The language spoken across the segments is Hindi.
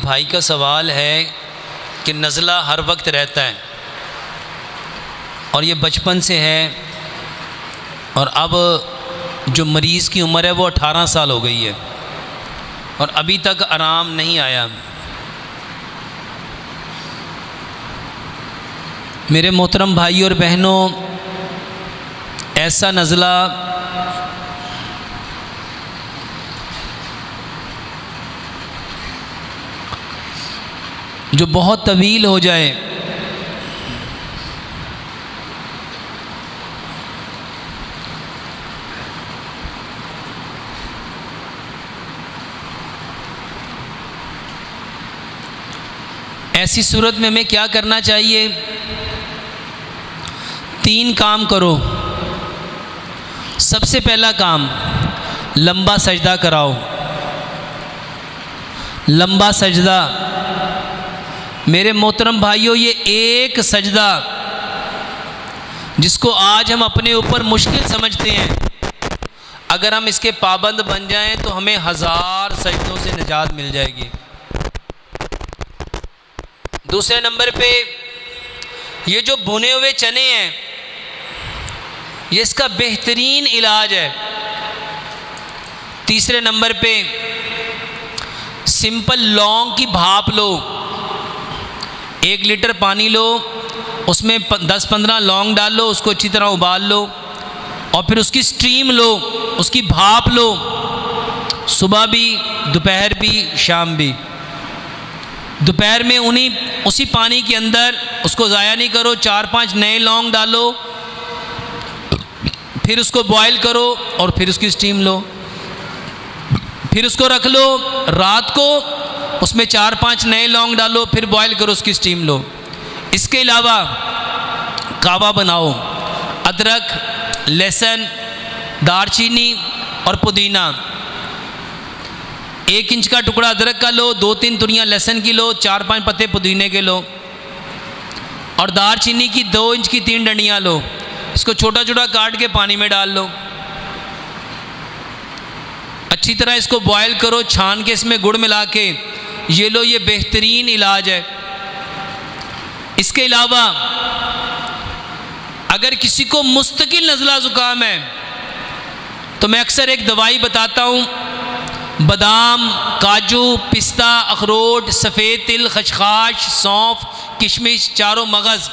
भाई का सवाल है कि नज़ला हर वक्त रहता है और ये बचपन से है, और अब जो मरीज़ की उम्र है वो 18 साल हो गई है और अभी तक आराम नहीं आया। मेरे मोहतरम भाई और बहनों, ऐसा नज़ला जो बहुत तवील हो जाए, ऐसी सूरत में हमें क्या करना चाहिए? 3 काम करो। सबसे पहला काम, लंबा सजदा कराओ। लंबा सजदा, मेरे मोहतरम भाइयों, ये एक सजदा जिसको आज हम अपने ऊपर मुश्किल समझते हैं, अगर हम इसके पाबंद बन जाएं तो हमें 1000 सजदों से निजात मिल जाएगी। दूसरे नंबर पे, ये जो भुने हुए चने हैं, ये इसका बेहतरीन इलाज है। तीसरे नंबर पे, सिंपल लौंग की भाप लो। 1 लीटर पानी लो, उसमें 10-15 लौंग डाल लो, उसको अच्छी तरह उबाल लो और फिर उसकी स्टीम लो, उसकी भाप लो, सुबह भी, दोपहर भी, शाम भी। दोपहर में उसी पानी के अंदर, उसको ज़ाया नहीं करो, 4-5 नए लौंग डालो, फिर उसको बॉयल करो और फिर उसकी स्टीम लो। फिर उसको रख लो, रात को उसमें 4-5 नए लौंग डालो, फिर बॉयल करो, उसकी स्टीम लो। इसके अलावा कावा बनाओ। अदरक, लहसुन, दालचीनी और पुदीना। 1 इंच का टुकड़ा अदरक का लो, 2-3 तुरियां लहसुन की लो, 4-5 पत्ते पुदीने के लो और दालचीनी की 2 इंच की 3 डंडियाँ लो। इसको छोटा छोटा काट के पानी में डाल लो। अच्छी तरह इसको बॉयल करो, छान के इसमें गुड़ मिला के ये लो। ये बेहतरीन इलाज है। इसके अलावा अगर किसी को मुस्तकिल नज़ला ज़ुकाम है तो मैं अक्सर एक दवाई बताता हूँ। बादाम, काजू, पिस्ता, अखरोट, सफ़ेद तिल, खसखस, सौंफ, किशमिश, चारों मगज़,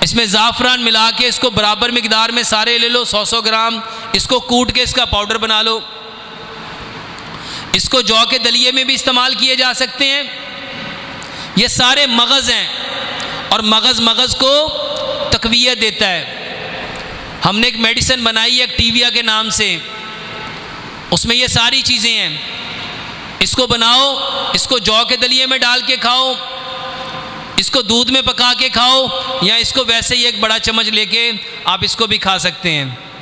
इसमें ज़ाफ़रान मिला के इसको बराबर मिकदार में सारे ले लो, 100-100 ग्राम। इसको कूट के इसका पाउडर बना लो। इसको जौ के दलिए में भी इस्तेमाल किए जा सकते हैं। ये सारे मगज़ हैं और मगज़ को तक़वियत देता है। हमने एक मेडिसिन बनाई है एक्टिविया के नाम से, उसमें ये सारी चीज़ें हैं। इसको बनाओ, इसको जौ के दलिए में डाल के खाओ, इसको दूध में पका के खाओ, या इसको वैसे ही एक बड़ा चम्मच लेके आप इसको भी खा सकते हैं।